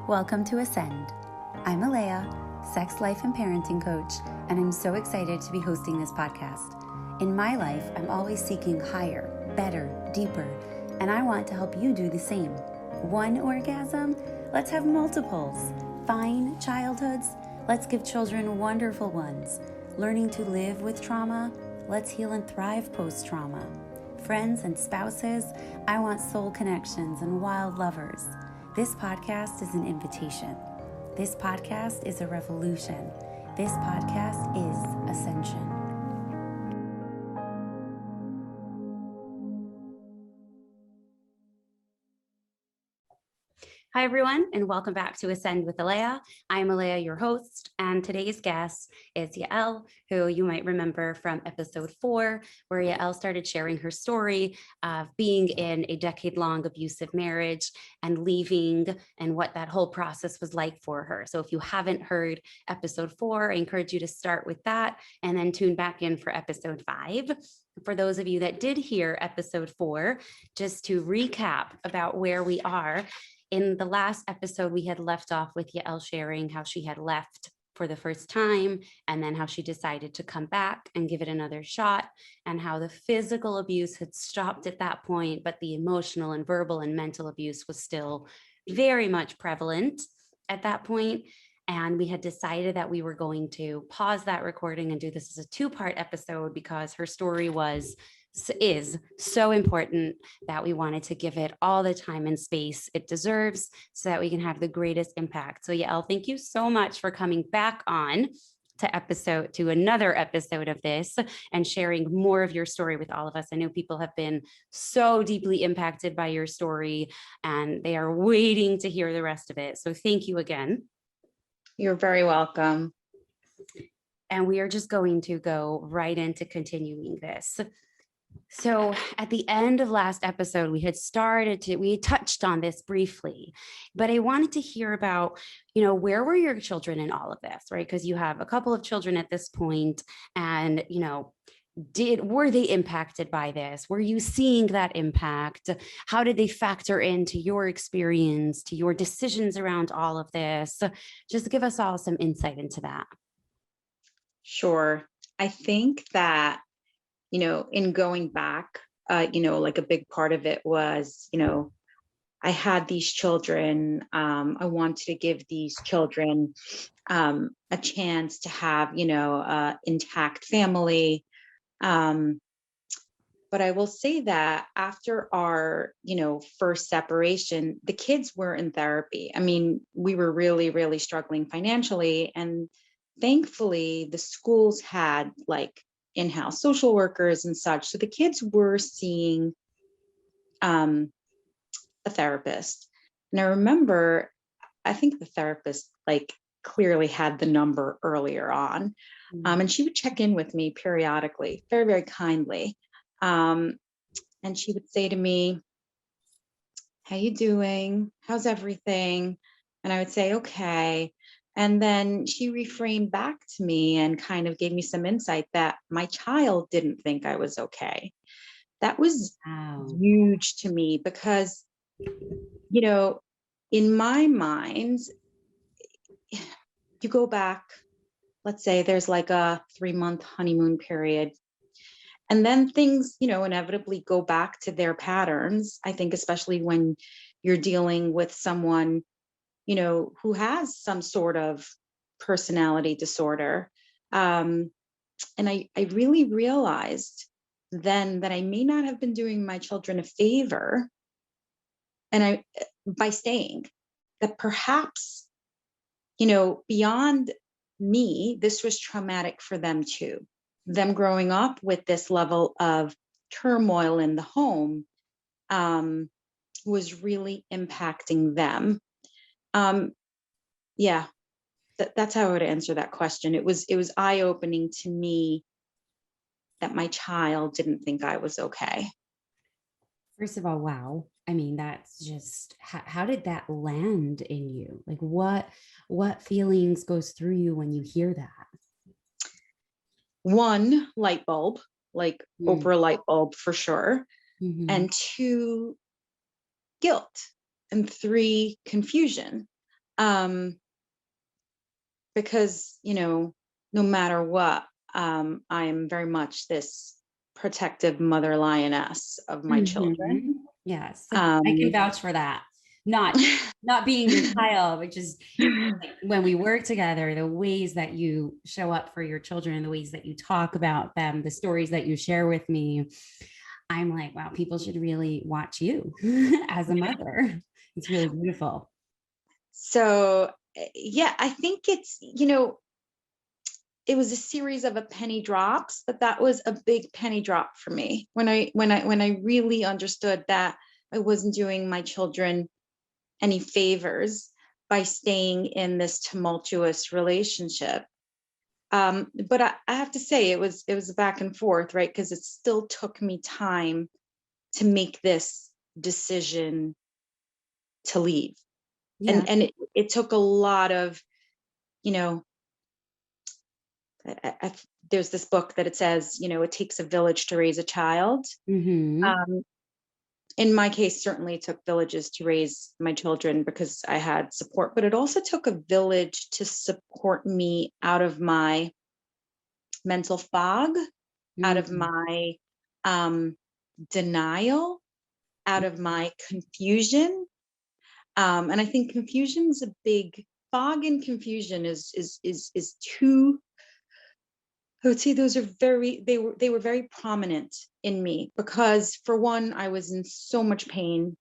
Welcome to Ascend. I'm Alaya, sex, life, and parenting coach, and I'm so excited to be hosting this podcast. In my life, I'm always seeking higher, better, deeper, and I want to help you do the same. One orgasm? Let's have multiples. Fine childhoods? Let's give children wonderful ones. Learning to live with trauma? Let's heal and thrive post-trauma. Friends and spouses? I want soul connections and wild lovers. This podcast is an invitation. This podcast is a revolution. This podcast is ascension. Hi, everyone, and welcome back to Ascend with Alaya. I'm Alaya, your host, and today's guest is Yael, who you might remember from episode 4, where Yael started sharing her story of being in a decade-long abusive marriage and leaving and what that whole process was like for her. So if you haven't heard episode 4, I encourage you to start with that and then tune back in for episode 5. For those of you that did hear episode 4, just to recap about where we are. In the last episode, we had left off with Yael sharing how she had left for the first time and then how she decided to come back and give it another shot, and how the physical abuse had stopped at that point, but the emotional and verbal and mental abuse was still very much prevalent at that point. And we had decided that we were going to pause that recording and do this as a 2-part episode because her story is so important that we wanted to give it all the time and space it deserves so that we can have the greatest impact. So Yael, thank you so much for coming back on to another episode of this and sharing more of your story with all of us. I know people have been so deeply impacted by your story and they are waiting to hear the rest of it. So thank you again. You're very welcome. And we are just going to go right into continuing this. So at the end of last episode, we touched on this briefly, but I wanted to hear about, where were your children in all of this, right? Because you have a couple of children at this point and, were they impacted by this? Were you seeing that impact? How did they factor into your experience, to your decisions around all of this? Just give us all some insight into that. Sure. I think that, in going back, like a big part of it was, I had these children. I wanted to give these children a chance to have, intact family. But I will say that after our, first separation, the kids were in therapy. I mean, we were really, really struggling financially. And thankfully, the schools had like in-house social workers and such. So the kids were seeing a therapist. And I remember, I think the therapist clearly had the number earlier on. And she would check in with me periodically, very, very kindly. And she would say to me, "How you doing? How's everything?" And I would say, "Okay." And then she reframed back to me and kind of gave me some insight that my child didn't think I was okay. That was huge to me because, in my mind, you go back, let's say there's like a 3-month honeymoon period. And then things, inevitably go back to their patterns. I think especially when you're dealing with someone who has some sort of personality disorder. And I really realized then that I may not have been doing my children a favor by staying, that perhaps, beyond me, this was traumatic for them too. Them growing up with this level of turmoil in the home was really impacting them. That's how I would answer that question. It was eye-opening to me that my child didn't think I was okay. First of all, wow. I mean, that's just, how did that land in you? Like what feelings goes through you when you hear that? One, light bulb, Oprah light bulb for sure. Mm-hmm. And 2, guilt. And 3, confusion. Because, no matter what, I am very much this protective mother lioness of my children. Yes, I can Um, vouch for that. Not being your child, which is like when we work together, the ways that you show up for your children, the ways that you talk about them, the stories that you share with me, I'm like, wow, people should really watch you as a mother. It's really beautiful. so yeah, I think it's, it was a series of a penny drops, but that was a big penny drop for me when I really understood that I wasn't doing my children any favors by staying in this tumultuous relationship. But I have to say it was a back and forth, right? Because it still took me time to make this decision to leave. Yeah. And it took a lot of, you know, there's this book that it says, it takes a village to raise a child. Mm-hmm. Um, in my case, certainly it took villages to raise my children because I had support, but it also took a village to support me out of my mental fog, out of Mm-hmm. my um, denial, out of my confusion. And I think confusion is a big fog, and confusion is two. I would say those are they were very prominent in me because, for one, I was in so much pain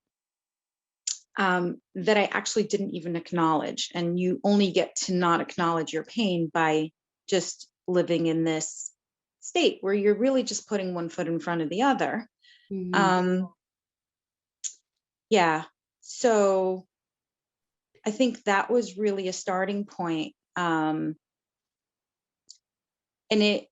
that I actually didn't even acknowledge. And you only get to not acknowledge your pain by just living in this state where you're really just putting one foot in front of the other. Mm-hmm. Um, yeah. So I think that was really a starting point. And I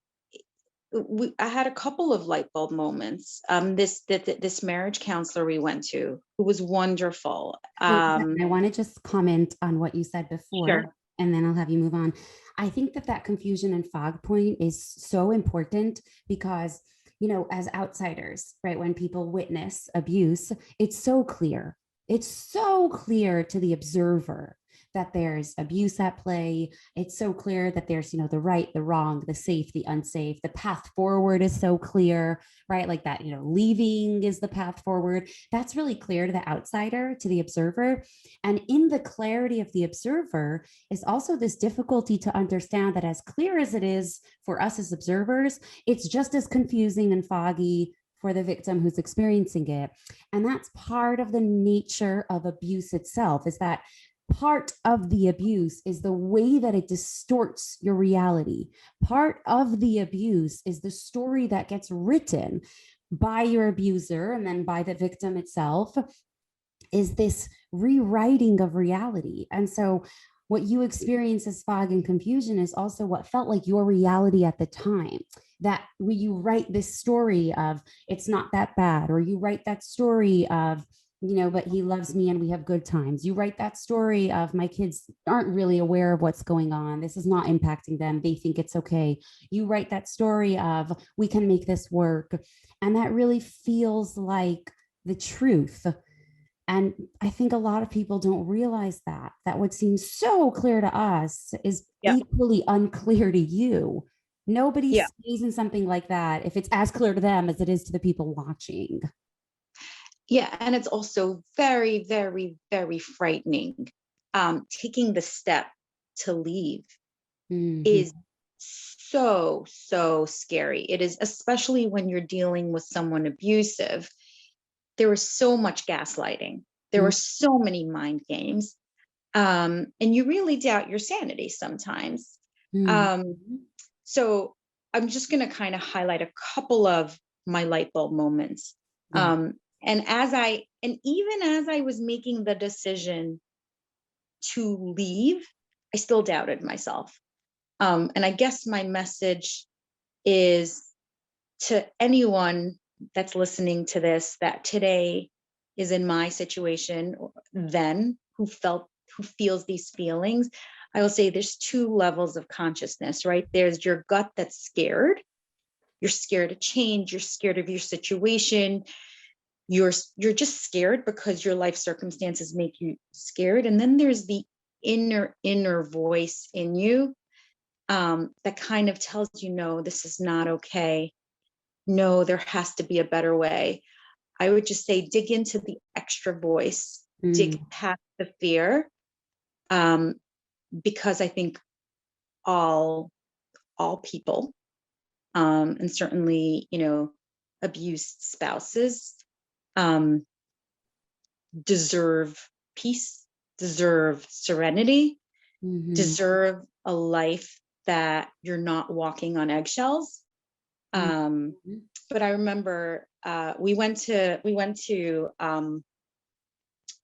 had a couple of light bulb moments. This marriage counselor we went to, who was wonderful. Wait, I want to just comment on what you said before, Sure. and then I'll have you move on. I think that confusion and fog point is so important because, as outsiders, right, when people witness abuse, it's so clear. It's so clear to the observer that there's abuse at play. It's so clear that there's, the right, the wrong, the safe, the unsafe. The path forward is so clear, right? Like that, leaving is the path forward. That's really clear to the outsider, to the observer. And in the clarity of the observer is also this difficulty to understand that, as clear as it is for us as observers, it's just as confusing and foggy for the victim who's experiencing it. And that's part of the nature of abuse itself, is that part of the abuse is the way that it distorts your reality. Part of the abuse is the story that gets written by your abuser and then by the victim itself, is this rewriting of reality. And so what you experience as fog and confusion is also what felt like your reality at the time. That when you write this story of it's not that bad, or you write that story of, but he loves me and we have good times. You write that story of my kids aren't really aware of what's going on. This is not impacting them. They think it's okay. You write that story of we can make this work. And that really feels like the truth. And I think a lot of people don't realize that what seems so clear to us is Yeah. equally unclear to you. Nobody Yeah. stays in something like that if it's as clear to them as it is to the people watching. Yeah. And it's also very, very, very frightening. Taking the step to leave Mhm. is so, so scary. It is, especially when you're dealing with someone abusive. There was so much gaslighting. There were so many mind games. And you really doubt your sanity sometimes. Mhm. Um, so I'm just going to kind of highlight a couple of my light bulb moments. Yeah. And even as I was making the decision to leave, I still doubted myself. And I guess my message is to anyone that's listening to this that today is in my situation, then who feels these feelings. I will say there's two levels of consciousness, right? There's your gut that's scared. You're scared of change. You're scared of your situation. You're just scared because your life circumstances make you scared. And then there's the inner voice in you that kind of tells you, no, this is not okay. No, there has to be a better way. I would just say dig into the extra voice, dig past the fear, because I think all people, and certainly, abused spouses, deserve peace, deserve serenity, deserve a life that you're not walking on eggshells. But I remember we went to a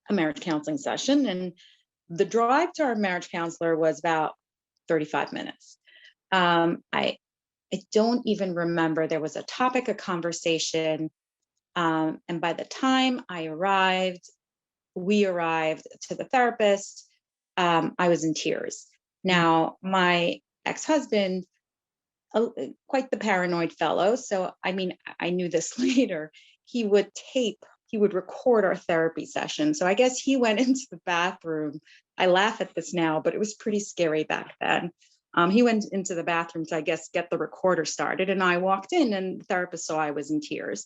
marriage counseling session, and the drive to our marriage counselor was about 35 minutes. I don't even remember. There was a topic of conversation. And by the time we arrived to the therapist, I was in tears. Now, my ex-husband, quite the paranoid fellow. So, I mean, I knew this later. He would record our therapy session. So I guess he went into the bathroom. I laugh at this now, but it was pretty scary back then. He went into the bathroom to, I guess, get the recorder started. And I walked in, and the therapist saw I was in tears.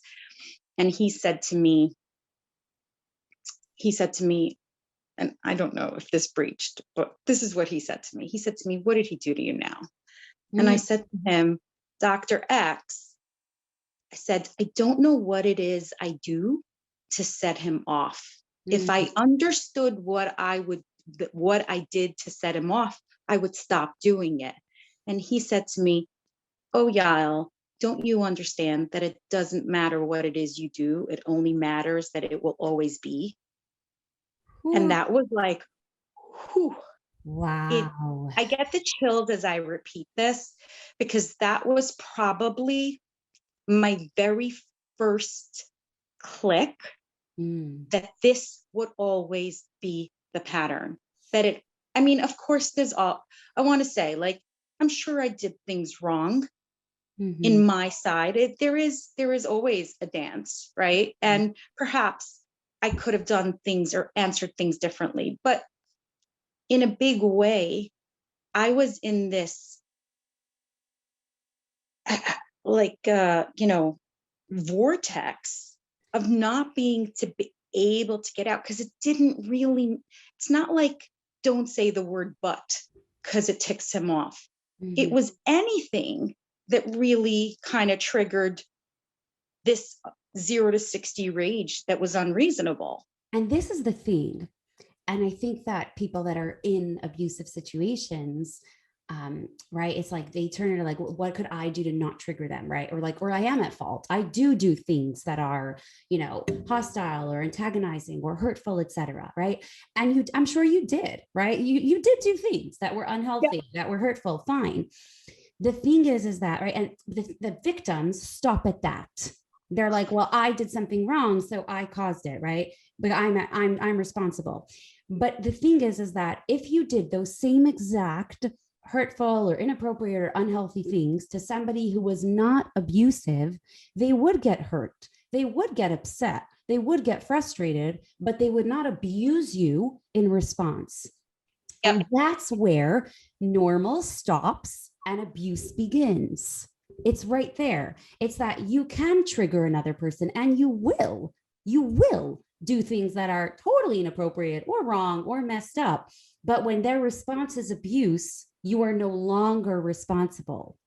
And he said to me, and I don't know if this breached, but this is what he said to me. He said to me, "What did he do to you now?" And I said to him, "Dr. X," I said, "I don't know what it is I do to set him off. If I understood what I did to set him off, I would stop doing it." And he said to me, "Oh, Yael, don't you understand that it doesn't matter what it is you do? It only matters that it will always be." And that was like, whew. Wow. I get the chills as I repeat this, because that was probably my very first click that this would always be the pattern. I mean, of course, I want to say, like, I'm sure I did things wrong in my side. There is always a dance, right? And perhaps I could have done things or answered things differently, but in a big way, I was in this like vortex of not being to be able to get out, because it's not like, don't say the word but, because it ticks him off. It was anything that really kind of triggered this 0 to 60 rage that was unreasonable. And this is the thing. And I think that people that are in abusive situations, right, it's like they turn it like, what could I do to not trigger them, right? Or I am at fault. I do things that are, hostile or antagonizing or hurtful, etc. Right? And I'm sure you did, right? You did do things that were unhealthy, that were hurtful. Fine. The thing is that, right? And the victims stop at that. They're like, well, I did something wrong, so I caused it, right? But I'm responsible. But the thing is that if you did those same exact hurtful or inappropriate or unhealthy things to somebody who was not abusive, they would get hurt. They would get upset. They would get frustrated, but they would not abuse you in response. Yep. And that's where normal stops and abuse begins. It's right there. It's that you can trigger another person, and you will do things that are totally inappropriate or wrong or messed up. But when their response is abuse, you are no longer responsible.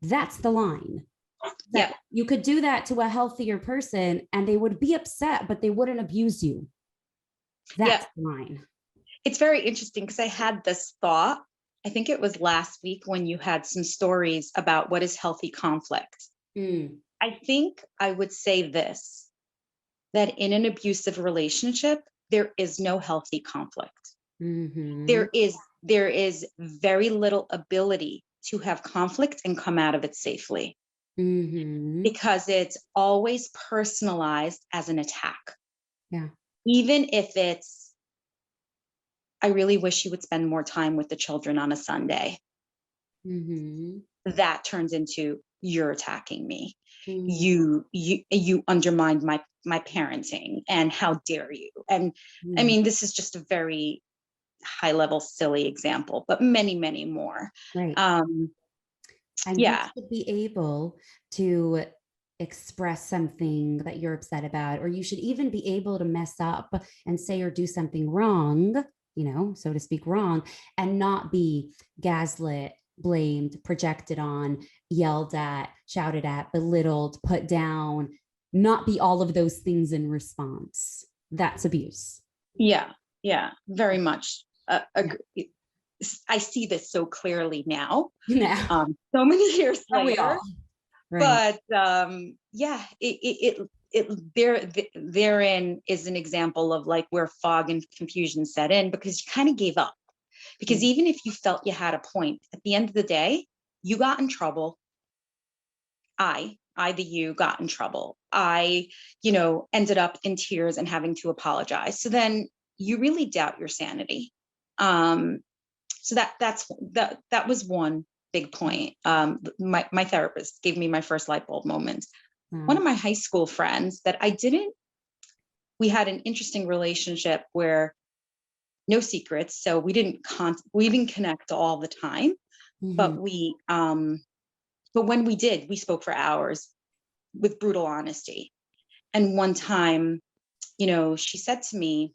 That's the line. Yeah. You could do that to a healthier person and they would be upset, but they wouldn't abuse you. That's the line. It's very interesting, because I had this thought, I think it was last week, when you had some stories about what is healthy conflict. I think I would say this, that in an abusive relationship, there is no healthy conflict. There is very little ability to have conflict and come out of it safely, because it's always personalized as an attack. Yeah. Even if it's, I really wish you would spend more time with the children on a Sunday. That turns into, you're attacking me. You undermined my parenting, and how dare you? And I mean, this is just a very high level, silly example, but many, many more. Right. And you Yeah. should be able to express something that you're upset about, or you should even be able to mess up and say or do something wrong, so to speak, wrong, and not be gaslit, blamed, projected on, yelled at, shouted at, belittled, put down, not be all of those things in response. That's abuse. Yeah. Yeah. Very much. I see this so clearly now, Yeah. so many years later. Right. But yeah, therein is an example of like where fog and confusion set in, because you kind of gave up. Because even if you felt you had a point, at the end of the day, you got in trouble. You got in trouble. Ended up in tears and having to apologize. So then you really doubt your sanity. So that was one big point. My therapist gave me my first light bulb moment. One of my high school friends that we had an interesting relationship where no secrets. So we didn't connect all the time, but but when we did, we spoke for hours with brutal honesty. And one time, she said to me,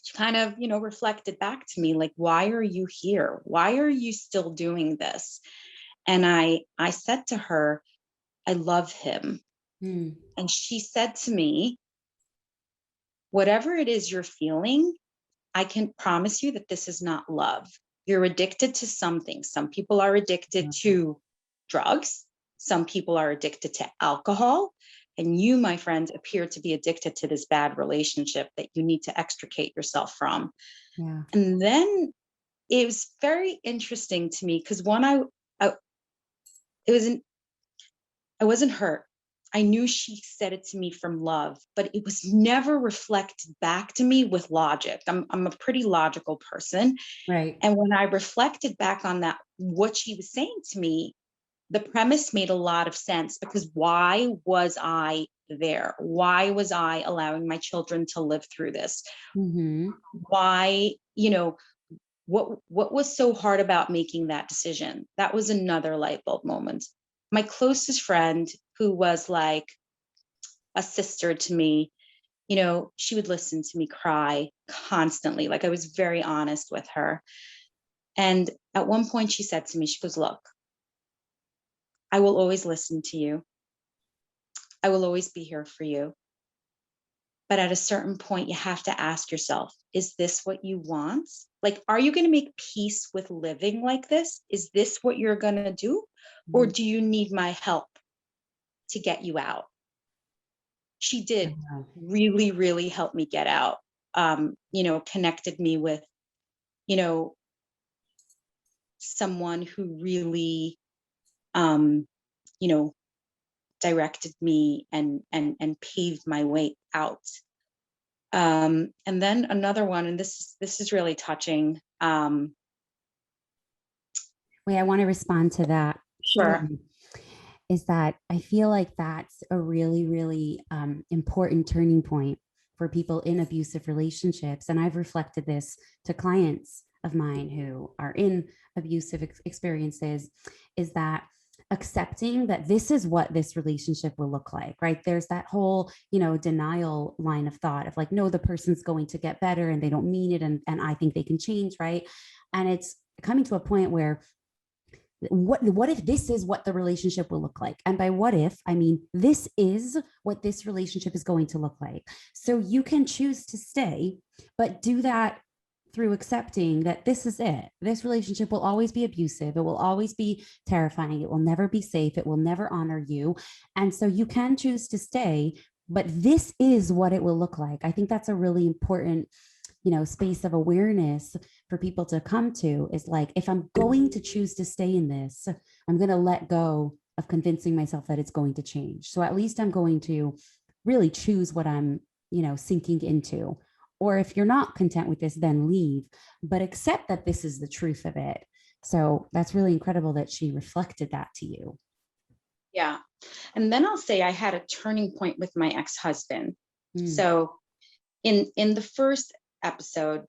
she kind of, reflected back to me, like, why are you here? Why are you still doing this? And I said to her, I love him. And she said to me, whatever it is you're feeling, I can promise you that this is not love. You're addicted to something. Some people are addicted to drugs. Some people are addicted to alcohol. And you, my friend, appear to be addicted to this bad relationship that you need to extricate yourself from. Yeah. And then it was very interesting to me because I wasn't hurt. I knew she said it to me from love, but it was never reflected back to me with logic. I'm a pretty logical person. Right. And when I reflected back on that, what she was saying to me, the premise made a lot of sense, because why was I there? Why was I allowing my children to live through this? Why, what was so hard about making that decision? That was another light bulb moment. My closest friend, who was like a sister to me, she would listen to me cry constantly. Like, I was very honest with her. And at one point she said to me, she goes, look, I will always listen to you. I will always be here for you. But at a certain point, you have to ask yourself, is this what you want? Like, are you going to make peace with living like this? Is this what you're going to do? Or do you need my help to get you out? She did really, really help me get out, connected me with, someone who really, directed me and paved my way out. And then another one, and this is really touching. Wait, I want to respond to that. Sure. Is that I feel like that's a really, really important turning point for people in abusive relationships. And I've reflected this to clients of mine who are in abusive experiences, is that accepting that this is what this relationship will look like, right? There's that whole, denial line of thought of like, no, the person's going to get better and they don't mean it. And I think they can change, right? And it's coming to a point where what if this is what the relationship will look like? And by what if, I mean, this is what this relationship is going to look like. So you can choose to stay, but do that through accepting that this is it. This relationship will always be abusive. It will always be terrifying. It will never be safe. It will never honor you. And so you can choose to stay, but this is what it will look like. I think that's a really important space of awareness for people to come to, is like, if I'm going to choose to stay in this, I'm going to let go of convincing myself that it's going to change. So at least I'm going to really choose what I'm, sinking into. Or if you're not content with this, then leave, but accept that this is the truth of it. So that's really incredible that she reflected that to you. Yeah. And then I'll say I had a turning point with my ex-husband. So in the first episode,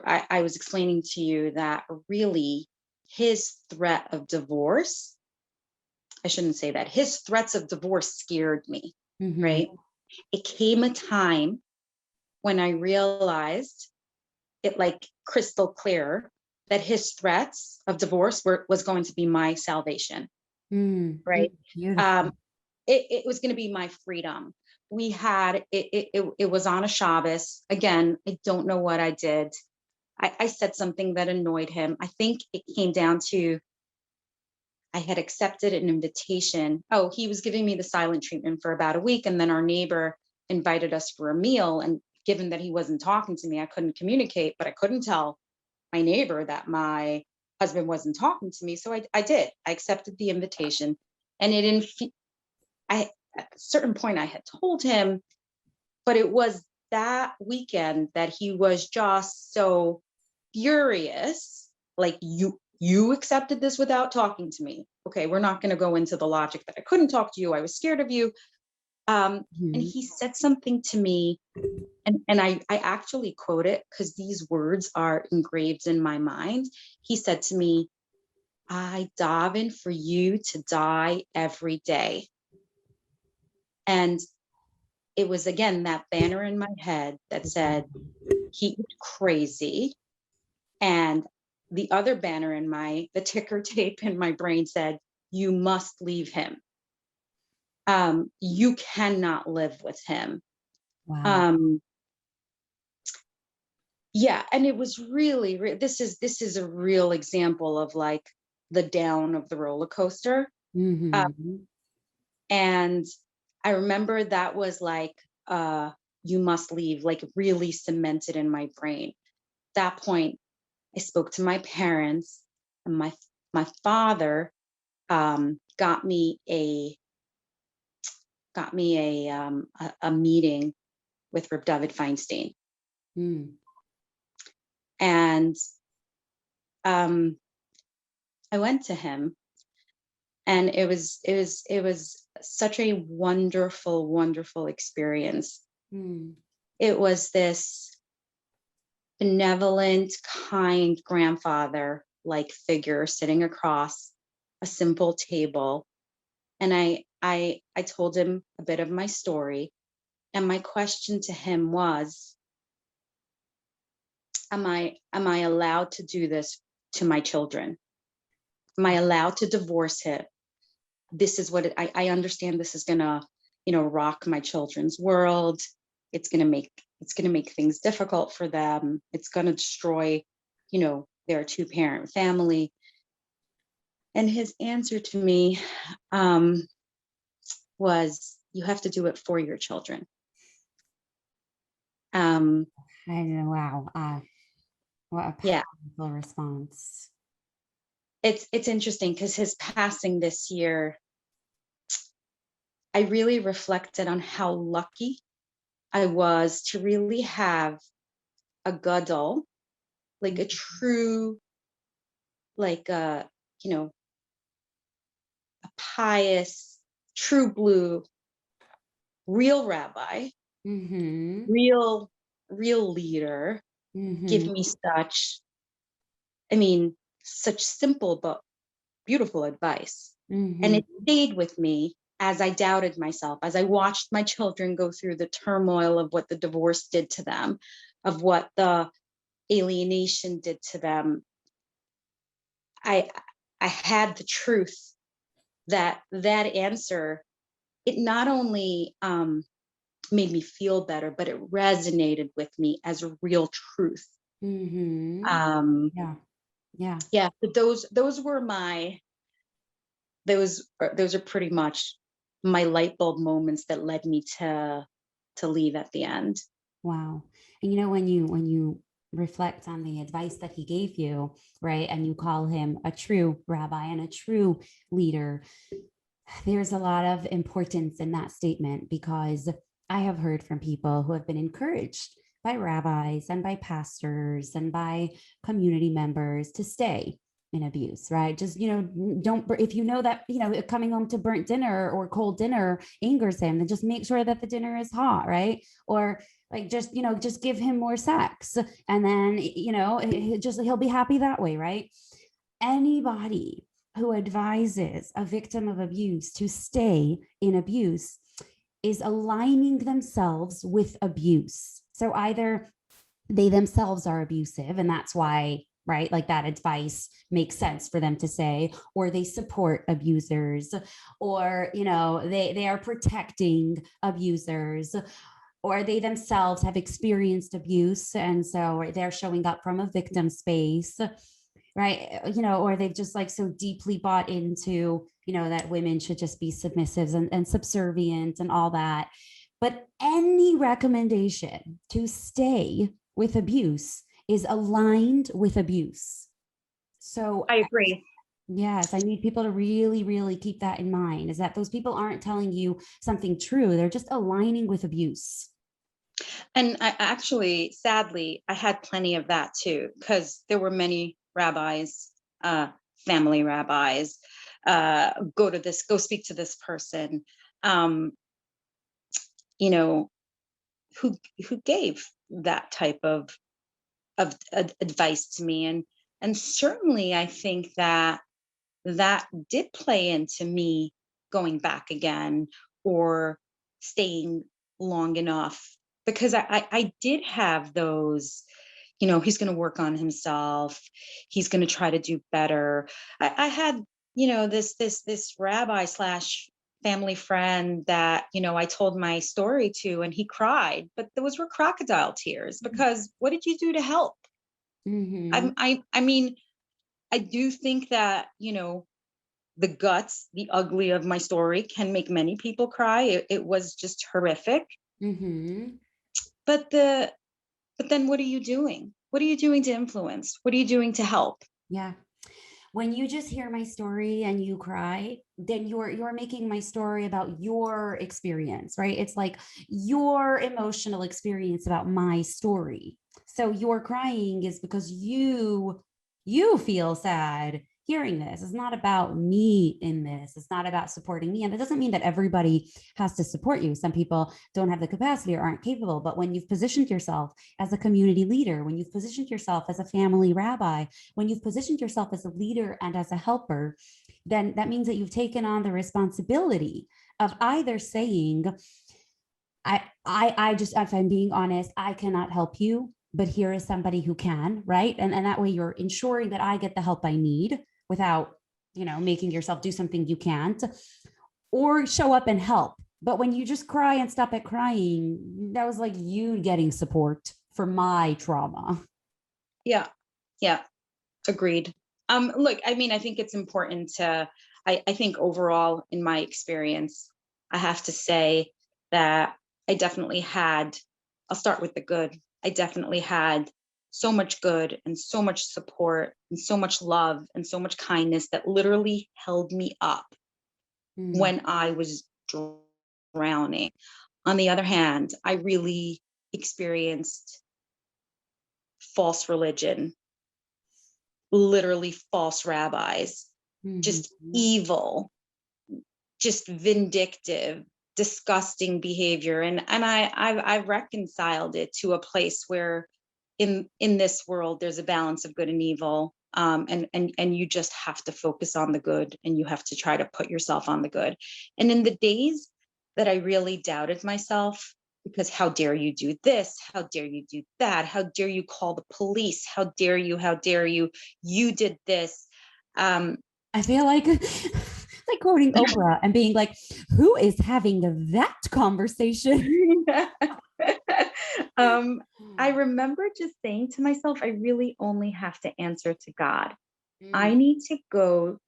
I was explaining to you that really his threat of divorce, I shouldn't say that, his threats of divorce scared me, right? It came a time when I realized it, like crystal clear, that his threats of divorce was going to be my salvation, right? Beautiful. It was going to be my freedom. We had it was on a Shabbos. Again, I don't know what I did. I said something that annoyed him. I think it came down to I had accepted an invitation. Oh, he was giving me the silent treatment for about a week, and then our neighbor invited us for a meal. And given that he wasn't talking to me, I couldn't communicate, but I couldn't tell my neighbor that my husband wasn't talking to me. So I did. I accepted the invitation, and it didn't. I at a certain point I had told him, but it was that weekend that he was just so furious. Like, you accepted this without talking to me. Okay, we're not going to go into the logic that I couldn't talk to you. I was scared of you. And he said something to me, and I actually quote it because these words are engraved in my mind. He said to me, "I daven for you to die every day." And it was again that banner in my head that said, "He is crazy." And the other banner in the ticker tape in my brain said, "You must leave him. You cannot live with him." Wow. Yeah, and it was really, this is a real example of like the down of the roller coaster. And I remember that was like, you must leave, like really cemented in my brain. That point, I spoke to my parents, and my father got me a meeting with Reb David Feinstein, and I went to him, and it was such a wonderful, wonderful experience. It was this benevolent, kind grandfather like figure sitting across a simple table. And I told him a bit of my story. And my question to him was, am I allowed to do this to my children? Am I allowed to divorce him? This is what I understand. This is gonna, rock my children's world. It's gonna make things difficult for them. It's gonna destroy, their two-parent family. And his answer to me was, "You have to do it for your children." I know. Wow. What a Yeah, powerful response. it's interesting because his passing this year, I really reflected on how lucky I was to really have a gadol, like a true, like a pious, true blue, real rabbi, real, real leader, give me such simple but beautiful advice. And it stayed with me as I doubted myself, as I watched my children go through the turmoil of what the divorce did to them, of what the alienation did to them. I had the truth that answer, it not only made me feel better, but it resonated with me as a real truth. Yeah. Yeah, but those were those are pretty much my light bulb moments that led me to leave at the end. Wow. And when you reflect on the advice that he gave you, right, and you call him a true rabbi and a true leader, there's a lot of importance in that statement, because I have heard from people who have been encouraged by rabbis and by pastors and by community members to stay in abuse, right? Just, don't, if you know that, coming home to burnt dinner or cold dinner angers him, then just make sure that the dinner is hot, right? Or like, just give him more sex. And then, he'll be happy that way, right? Anybody who advises a victim of abuse to stay in abuse is aligning themselves with abuse. So either they themselves are abusive, and that's why, right, like that advice makes sense for them to say, or they support abusers, or they are protecting abusers, or they themselves have experienced abuse, and so they're showing up from a victim space, right? Or they've just like so deeply bought into that women should just be submissive and subservient and all that. But any recommendation to stay with abuse is aligned with abuse. So I agree. yes, I need people to really, really keep that in mind, is that those people aren't telling you something true. They're just aligning with abuse. And I actually, sadly, I had plenty of that too, because there were many rabbis, family rabbis, go speak to this person, um, who gave that type of advice to me. And certainly I think that did play into me going back again, or staying long enough, because I did have those, he's going to work on himself, he's going to try to do better. I had, this rabbi slash family friend that, I told my story to, and he cried, but those were crocodile tears, because what did you do to help? Mm-hmm. I mean, I do think that, the guts, the ugly of my story can make many people cry. It was just horrific. Mm-hmm. But then what are you doing? What are you doing to influence? What are you doing to help? Yeah. When you just hear my story and you cry, then you're making my story about your experience, right? It's like your emotional experience about my story. So your crying is because you feel sad hearing this. It's not about me in this. It's not about supporting me. And it doesn't mean that everybody has to support you. Some people don't have the capacity or aren't capable. But when you've positioned yourself as a community leader, when you've positioned yourself as a family rabbi, when you've positioned yourself as a leader and as a helper, then that means that you've taken on the responsibility of either saying, I just, if I'm being honest, I cannot help you, but here is somebody who can, right? And that way you're ensuring that I get the help I need without, making yourself do something you can't, or show up and help. But when you just cry and stop at crying, that was like you getting support for my trauma. Yeah. Yeah. Agreed. Look, I mean, I think it's important to, I think overall in my experience, I have to say that I definitely had, I'll start with the good. I definitely had so much good and so much support and so much love and so much kindness that literally held me up when I was drowning. On the other hand, I really experienced false religion, literally false rabbis, just Mm-hmm. evil, just vindictive, disgusting behavior. And I've reconciled it to a place where in this world there's a balance of good and evil. And you just have to focus on the good, and you have to try to put yourself on the good. And in the days that I really doubted myself, because how dare you do this? How dare you do that? How dare you call the police? How dare you? How dare you? You did this. I feel like like quoting Oprah and being like, who is having that conversation? I remember just saying to myself, I really only have to answer to God. I Mm, need to go,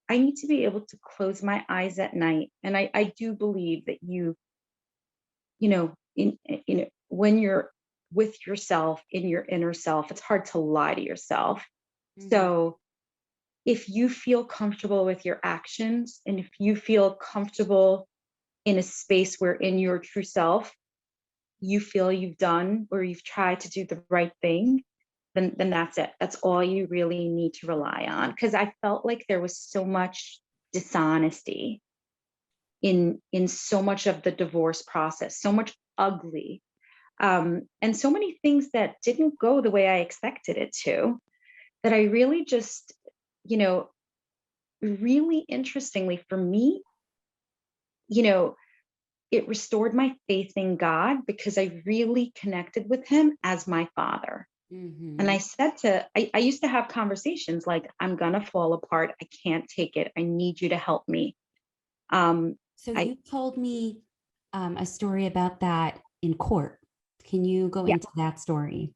I need to be able to close my eyes at night. And I do believe that when you're with yourself in your inner self, it's hard to lie to yourself. mhm, So if you feel comfortable with your actions, and if you feel comfortable in a space where in your true self, you feel you've done or you've tried to do the right thing, then that's it. That's all you really need to rely on. Because I felt like there was so much dishonesty in so much of the divorce process, so much ugly, and so many things that didn't go the way I expected it to, that I really just, you know, really interestingly for me, you know, it restored my faith in God because I really connected with him as my father. And I said I used to have conversations like, I'm gonna fall apart. I can't take it. I need you to help me. So I you told me a story about that in court. Can you go Yeah, into that story?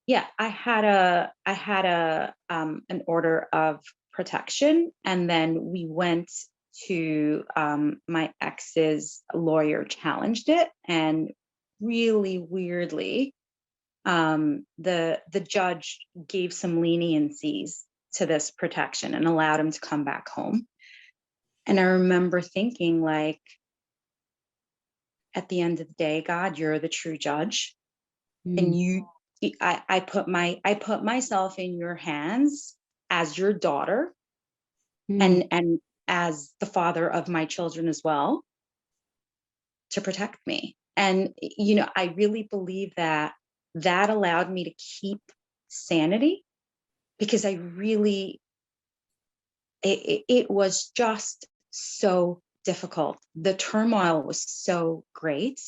yeah. I had a an order of protection, and then we went to my ex's lawyer challenged it, and really weirdly, the judge gave some leniencies to this protection and allowed him to come back home. And I remember thinking, like, at the end of the day, God, you're the true judge, and I put myself in your hands as your daughter, Mm-hmm. and as the father of my children as well, to protect me. And I really believe that that allowed me to keep sanity, because I really, it was just so difficult. The turmoil was so great.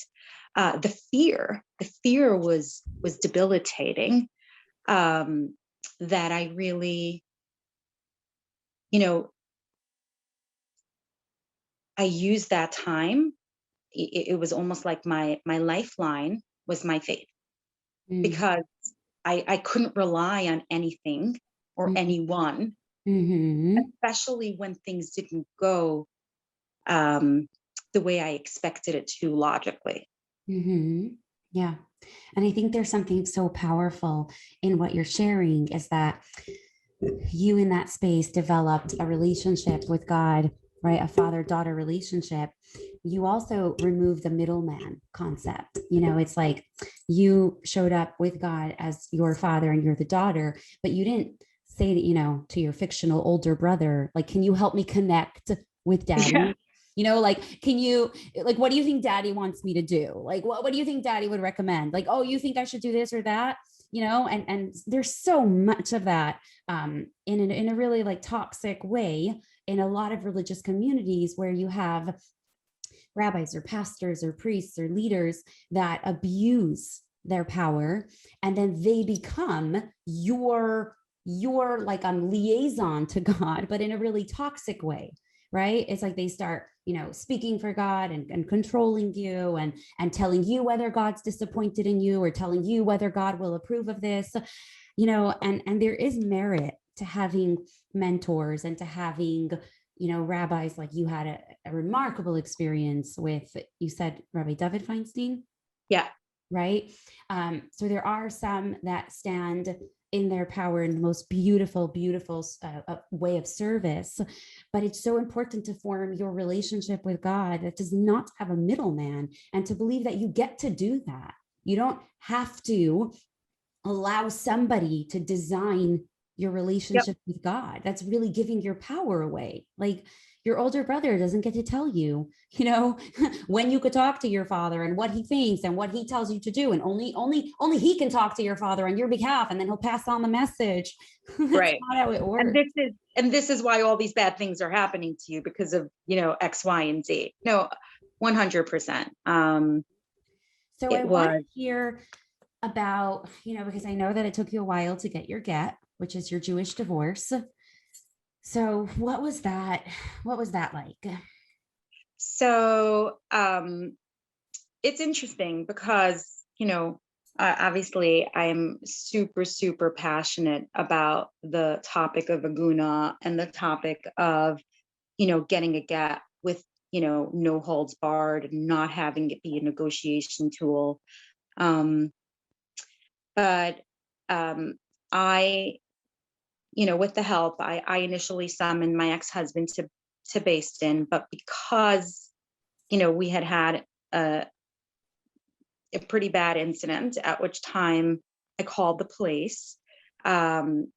The fear was debilitating. That I really, you know, I used that time. It was almost like my lifeline was my faith, because I couldn't rely on anything or anyone, Mm-hmm. especially when things didn't go um, the way I expected it to logically. Mm-hmm. Yeah. And I think there's something so powerful in what you're sharing is that you in that space developed a relationship with God, right? A father-daughter relationship. You also remove the middleman concept. It's like you showed up with God as your father and you're the daughter, but you didn't say that, to your fictional older brother, like, can you help me connect with Yeah. daddy? Can you, like, what do you think daddy wants me to do? Like, what do you think daddy would recommend? Like, oh, you think I should do this or that? And there's so much of that in a really like toxic way in a lot of religious communities where you have rabbis or pastors or priests or leaders that abuse their power, and then they become your like liaison to God, but in a really toxic way, right? It's like they start speaking for God and controlling you and telling you whether God's disappointed in you or telling you whether God will approve of this, and there is merit to having mentors and to having rabbis. Like you had a remarkable experience with, you said Rabbi David Feinstein, Yeah. right? So there are some that stand in their power in the most beautiful way of service, but it's so important to form your relationship with God that does not have a middleman, and to believe that you get to do that. You don't have to allow somebody to design your Yep. relationship with God. That's really giving your power away. Like your older brother doesn't get to tell you, when you could talk to your father and what he thinks and what he tells you to do. And only he can talk to your father on your behalf, and then he'll pass on the message. That's Right. not how it And works. this is why all these bad things are happening to you, because of, X, Y, and Z. No, 100%. So I It want to was, hear about, because I know that it took you a while to get your get, which is your Jewish divorce. So what was that? What was that like? so it's interesting because, obviously I'm super, super passionate about the topic of Aguna and the topic of, getting a get with, no holds barred and not having it be a negotiation tool. But I, with the help, I initially summoned my ex-husband to Baston, but because, we had a pretty bad incident, at which time I called the police. his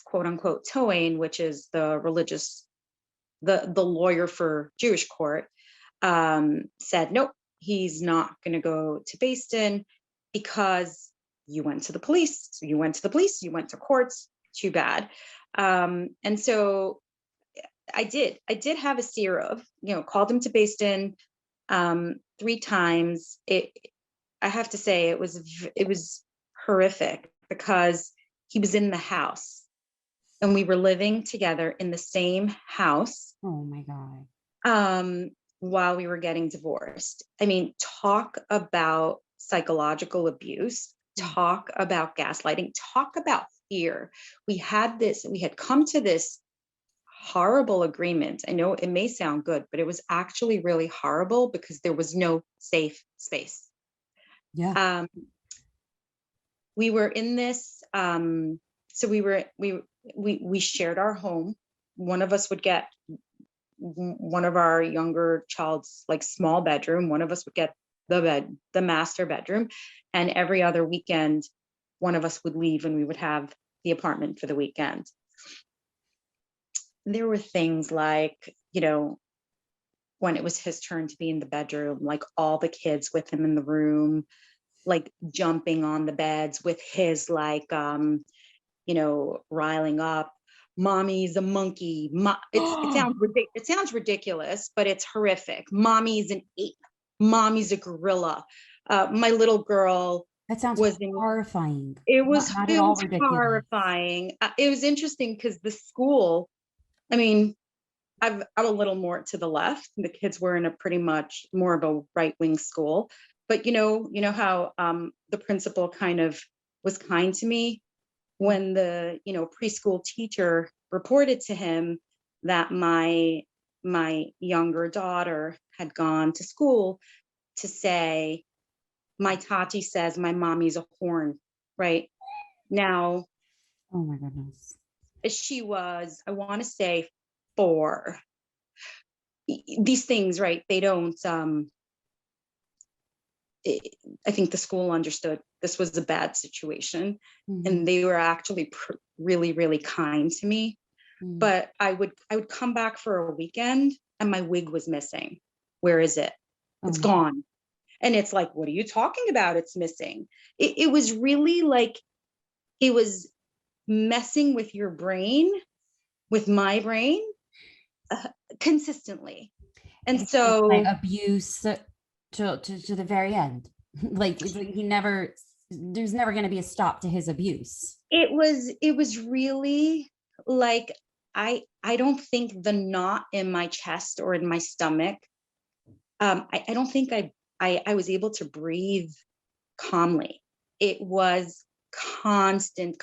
quote unquote towing, which is the religious, the lawyer for Jewish court, said, nope, he's not going to go to Baston because you went to the police, you went to courts, too bad. And so I did have a seer called him to Baston 3 times. I have to say it was horrific because he was in the house and we were living together in the same house. Oh my God. While we were getting divorced. I mean, talk about psychological abuse, talk about gaslighting, talk about fear. We had come to this horrible agreement. I know it may sound good, but it was actually really horrible because there was no safe space. Yeah. We were in this, so we shared our home. One of us would get one of our younger child's like small bedroom. One of us would get the master bedroom, and every other weekend, one of us would leave and we would have the apartment for the weekend. There were things like, when it was his turn to be in the bedroom, like all the kids with him in the room, like jumping on the beds with his like, riling up. Mommy's a monkey. It sounds ridiculous, but it's horrific. Mommy's an ape. Mommy's a gorilla. My little girl. That sounds horrifying. It was ridiculous. horrifying. It was interesting because the school, I mean, I'm a little more to the left. The kids were in a pretty much more of a right-wing school, but you know how the principal kind of was kind to me when the preschool teacher reported to him that my younger daughter had gone to school to say, my Tati says my mommy's a horn, right? Now, oh my goodness. she was, I want to say 4. These things, right? They don't, I think the school understood this was a bad situation, and they were actually really, really kind to me. But I would come back for a weekend and my wig was missing. Where is it? It's gone. And it's like, what are you talking about? It's missing. It was really like, it was messing with your brain, with my brain, consistently. And it's so like abuse to the very end. like he never, there's never going to be a stop to his abuse. It was really like, I don't think the knot in my chest or in my stomach, I don't think I was able to breathe calmly. It was constant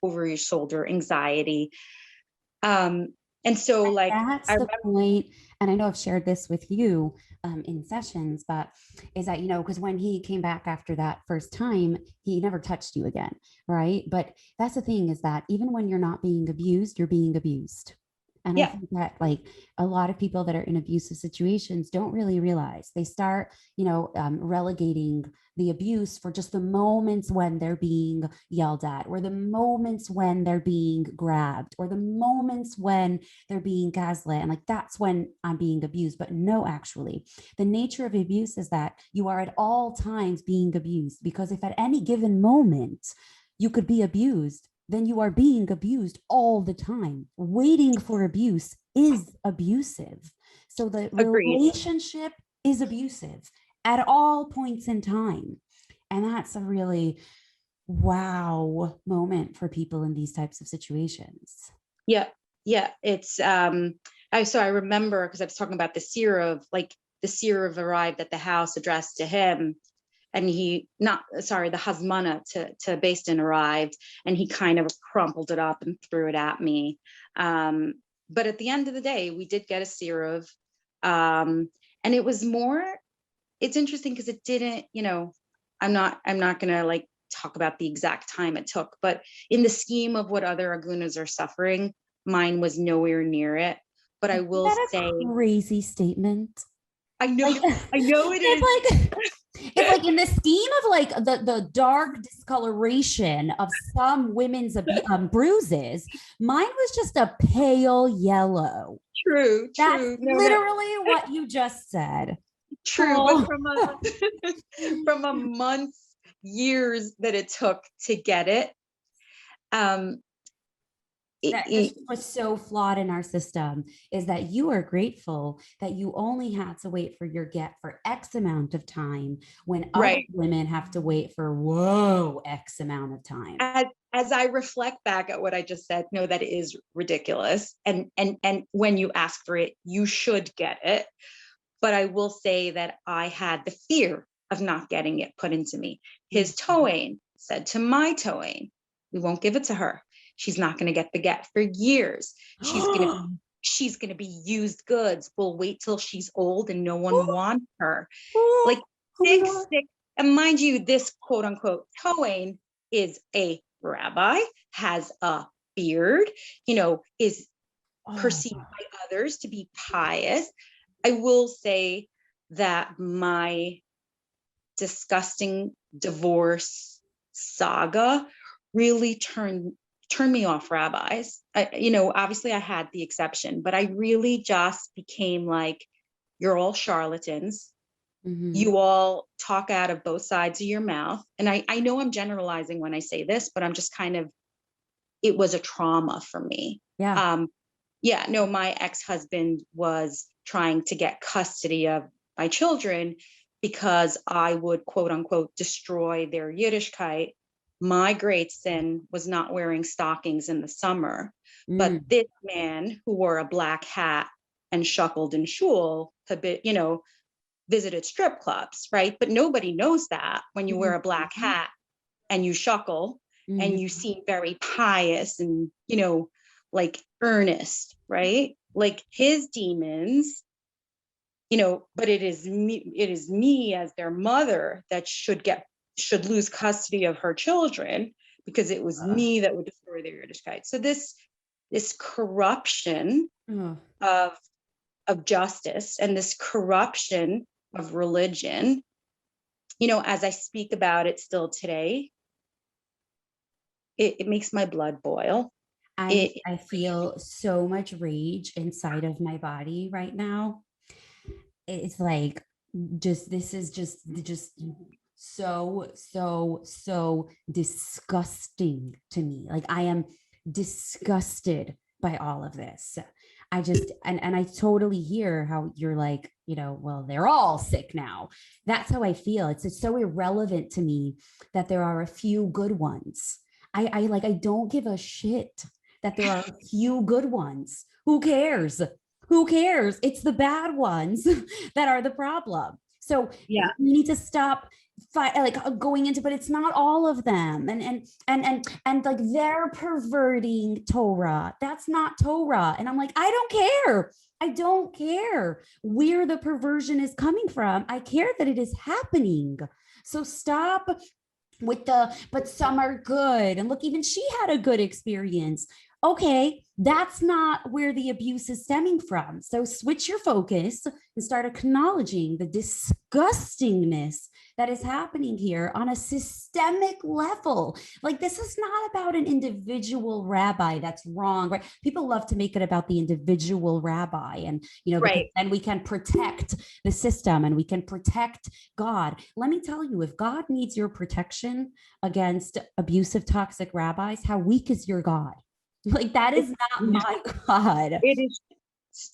over your shoulder anxiety. And so like, that's the point. And I know I've shared this with you in sessions, but is that, because when he came back after that first time, he never touched you again. Right. But that's the thing, is that even when you're not being abused, you're being abused. And I think that like a lot of people that are in abusive situations don't really realize. They start, relegating the abuse for just the moments when they're being yelled at, or the moments when they're being grabbed, or the moments when they're being gaslit. And like, that's when I'm being abused. But no, actually, the nature of abuse is that you are at all times being abused, because if at any given moment you could be abused, then you are being abused all the time. Waiting for abuse is abusive. So the relationship is abusive at all points in time. And that's a really wow moment for people in these types of situations. Yeah. It's so I remember, because I was talking about the seer arrived at the house addressed to him. And the Hasmana to Baston arrived, and he kind of crumpled it up and threw it at me. But at the end of the day, we did get a seer and it was more, it's interesting because it didn't, I'm not going to like talk about the exact time it took, but in the scheme of what other Agunas are suffering, mine was nowhere near it. But I will say, crazy statement. I know it is. Like, It's like in the scheme of like the dark discoloration of some women's bruises, mine was just a pale yellow. True, That's true. No, literally what you just said. true, Oh. but from a months, years that it took to get it, that this was so flawed in our system is that you are grateful that you only had to wait for your get for X amount of time when other right. women have to wait for whoa X amount of time. As I reflect back at what I just said, no, that is ridiculous. And when you ask for it, you should get it. But I will say that I had the fear of not getting it put into me. His towing said to my towing, we won't give it to her. She's not going to get the get for years. She's going to be used goods. We'll wait till she's old and no one wants her. Like six, and mind you, this quote unquote towing is a rabbi, has a beard, is perceived by others to be pious. I will say that my disgusting divorce saga really turned me off rabbis. Obviously I had the exception, but I really just became like, you're all charlatans. Mm-hmm. You all talk out of both sides of your mouth. And I know I'm generalizing when I say this, but I'm just it was a trauma for me. Yeah. No, my ex-husband was trying to get custody of my children because I would, quote unquote, destroy their Yiddishkeit. My great sin was not wearing stockings in the summer. But this man who wore a black hat and shuckled in shul had been, visited strip clubs, right? But nobody knows that when you wear a black hat and you shuckle and you seem very pious and, like earnest, right? Like his demons, but it is me as their mother that should lose custody of her children because it was me that would destroy their Yiddishkeit. So this corruption of justice and this corruption of religion, as I speak about it still today, it makes my blood boil. I feel so much rage inside of my body right now. It's like, this is just so disgusting to me. Like I am disgusted by all of this. I just, and I totally hear how you're like, well, they're all sick now. That's how I feel. It's so irrelevant to me that there are a few good ones. I don't give a shit that there are a few good ones. Who cares? It's the bad ones that are the problem. So we need to stop going into, but it's not all of them. And like they're perverting Torah. That's not Torah. And I'm like, I don't care where the perversion is coming from. I care that it is happening. So stop with but some are good. And look, even she had a good experience. Okay, that's not where the abuse is stemming from. So switch your focus and start acknowledging the disgustingness that is happening here on a systemic level. Like this is not about an individual rabbi that's wrong, right? People love to make it about the individual rabbi and, right. And we can protect the system and we can protect God. Let me tell you, if God needs your protection against abusive, toxic rabbis, how weak is your God? Like that is not my God. It is,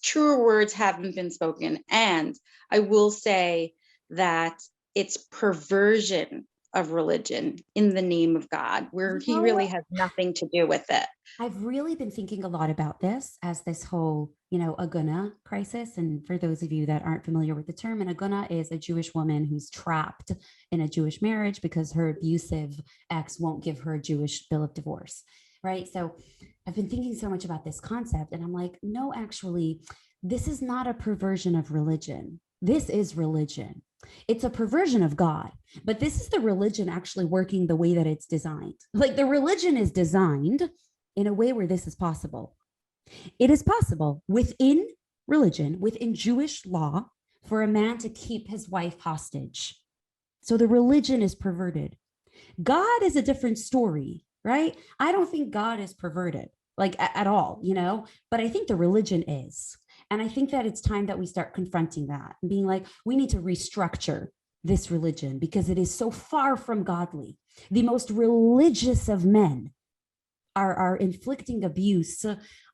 truer words haven't been spoken. And I will say that it's perversion of religion in the name of God, where he really has nothing to do with it. I've really been thinking a lot about this as this whole, Aguna crisis. And for those of you that aren't familiar with the term, an Aguna is a Jewish woman who's trapped in a Jewish marriage because her abusive ex won't give her a Jewish bill of divorce. Right. So I've been thinking so much about this concept and I'm like, no, actually, this is not a perversion of religion. This is religion. It's a perversion of God, but this is the religion actually working the way that it's designed. Like the religion is designed in a way where this is possible. It is possible within religion, within Jewish law, for a man to keep his wife hostage. So the religion is perverted. God is a different story, right? I don't think God is perverted like at all, but I think the religion is. And I think that it's time that we start confronting that and being like, we need to restructure this religion because it is so far from godly. The most religious of men are inflicting abuse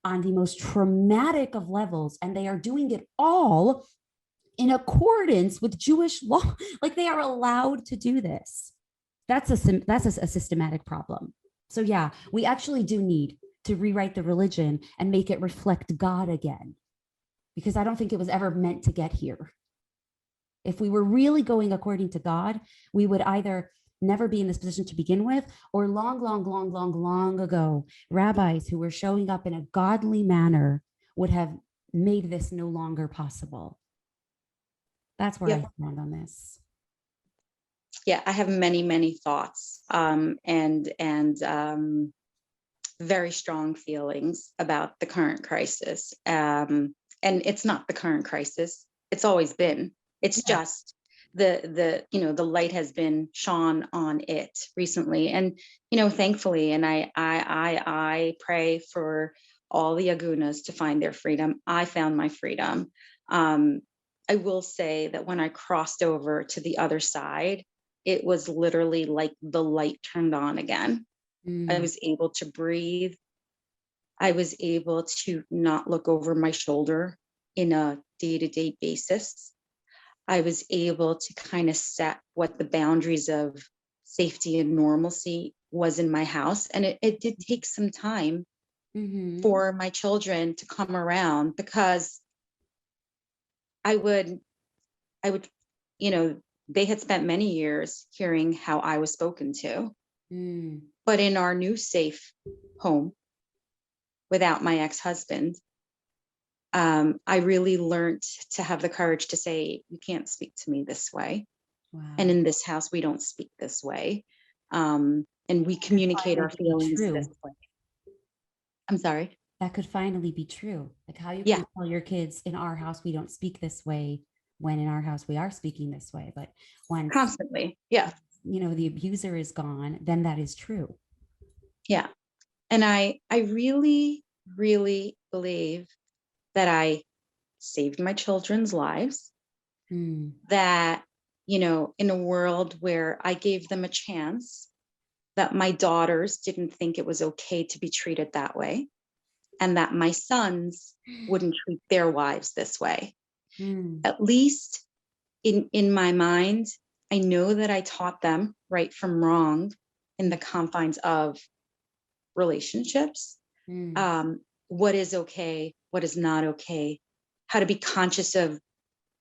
on the most traumatic of levels, and they are doing it all in accordance with Jewish law. Like they are allowed to do this. That's a systematic problem. So yeah, we actually do need to rewrite the religion and make it reflect God again, because I don't think it was ever meant to get here. If we were really going according to God, we would either never be in this position to begin with, or long ago, rabbis who were showing up in a godly manner would have made this no longer possible. That's where I stand on this. Yeah, I have many thoughts and very strong feelings about the current crisis. And it's not the current crisis. It's always been. It's just the light has been shone on it recently. And, thankfully, and I pray for all the Agunas to find their freedom. I found my freedom. I will say that when I crossed over to the other side, it was literally like the light turned on again. I was able to breathe. I was able to not look over my shoulder in a day-to-day basis. I was able to kind of set what the boundaries of safety and normalcy was in my house. And it did take some time for my children to come around, because I would, they had spent many years hearing how I was spoken to. But in our new safe home, without my ex-husband, I really learned to have the courage to say, you can't speak to me this way. Wow. And in this house, we don't speak this way. And we communicate our feelings this way. I'm sorry? That could finally be true. Like how you can tell your kids, in our house, we don't speak this way, when in our house, we are speaking this way. But when constantly, the abuser is gone, then that is true. Yeah. And I really believe that I saved my children's lives, that, in a world where I gave them a chance, that my daughters didn't think it was okay to be treated that way, and that my sons wouldn't treat their wives this way. At least in my mind, I know that I taught them right from wrong in the confines of relationships. What is okay, what is not okay, how to be conscious of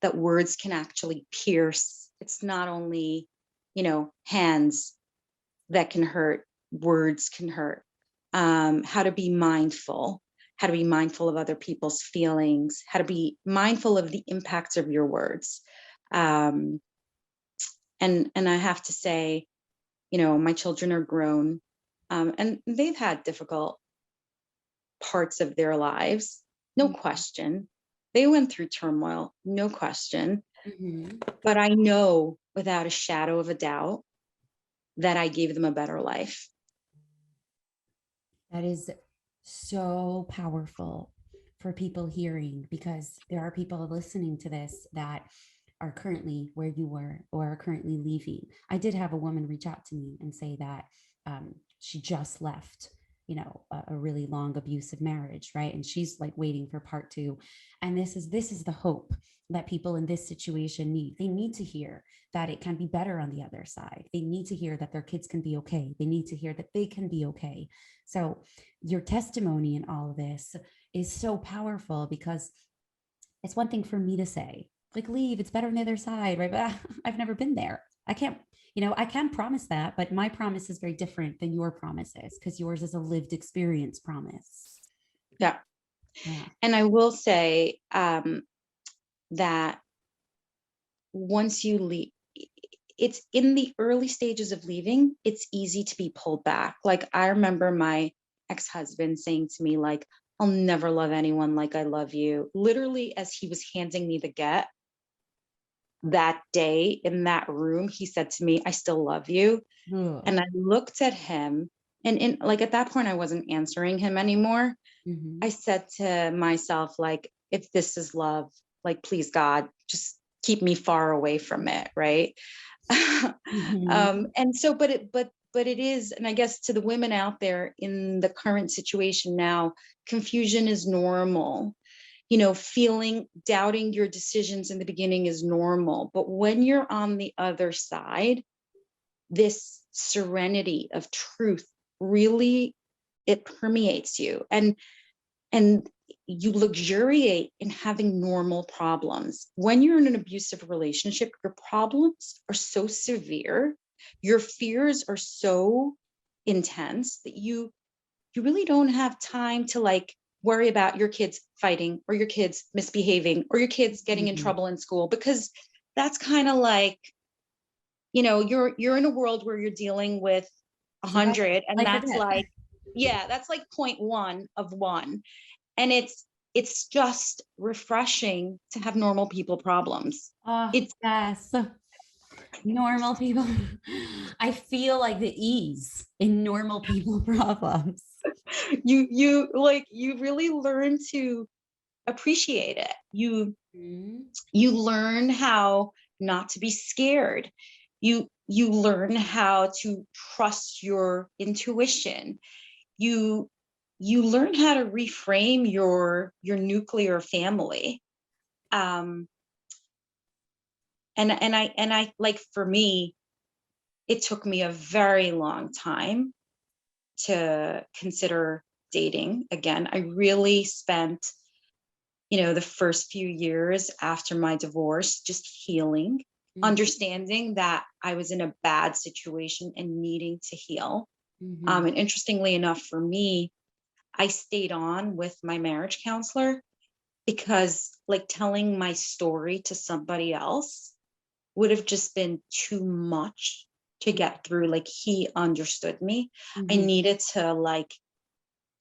that words can actually pierce. It's not only, hands that can hurt, words can hurt. How to be mindful, of other people's feelings, how to be mindful of the impacts of your words. And I have to say, my children are grown, and they've had difficult parts of their lives, no question. They went through turmoil, no question. But I know without a shadow of a doubt that I gave them a better life. That is so powerful for people hearing, because there are people listening to this that are currently where you were or are currently leaving. I did have a woman reach out to me and say that she just left a really long abusive marriage, right? And she's like waiting for part 2. And this is the hope that people in this situation need. They need to hear that it can be better on the other side. They need to hear that their kids can be okay. They need to hear that they can be okay. So your testimony in all of this is so powerful, because it's one thing for me to say, like, leave, it's better on the other side, right? But I've never been there. I can't, I can promise that, but my promise is very different than your promises, because yours is a lived experience promise. Yeah. And I will say that once you leave, it's in the early stages of leaving, it's easy to be pulled back. Like, I remember my ex-husband saying to me, like, I'll never love anyone like I love you. Literally, as he was handing me the get, that day in that room, he said to me, "I still love you." Ugh. And I looked at him, and like at that point, I wasn't answering him anymore. I Mhm. said to myself, like, if this is love, like, please God, just keep me far away from it. Right. Mhm. And so, but it is, and I guess to the women out there in the current situation now, confusion is normal. Feeling, doubting your decisions in the beginning is normal. But when you're on the other side, this serenity of truth really, it permeates you, and you luxuriate in having normal problems. When you're in an abusive relationship, your problems are so severe, your fears are so intense that you really don't have time to like worry about your kids fighting or your kids misbehaving or your kids getting in Mhm. trouble in school, because that's kind of like, you're in a world where you're dealing with Survival, 100, and life or that's death. like, yeah, that's like point one of one. And it's just refreshing to have normal people problems. Oh, It's yes. Normal people. I feel like the ease in normal people problems. you really learn to appreciate it. Mhm. You learn how not to be scared. You learn how to trust your intuition. You you learn how to reframe your nuclear family. um and I like, for me, it took me a very long time to consider dating again. I really spent, the first few years after my divorce just healing, Mhm. understanding that I was in a bad situation and needing to heal. Mhm. And interestingly enough, for me, I stayed on with my marriage counselor because, like, telling my story to somebody else would have just been too much to get through. Like, he understood me. I Mhm. needed to, like,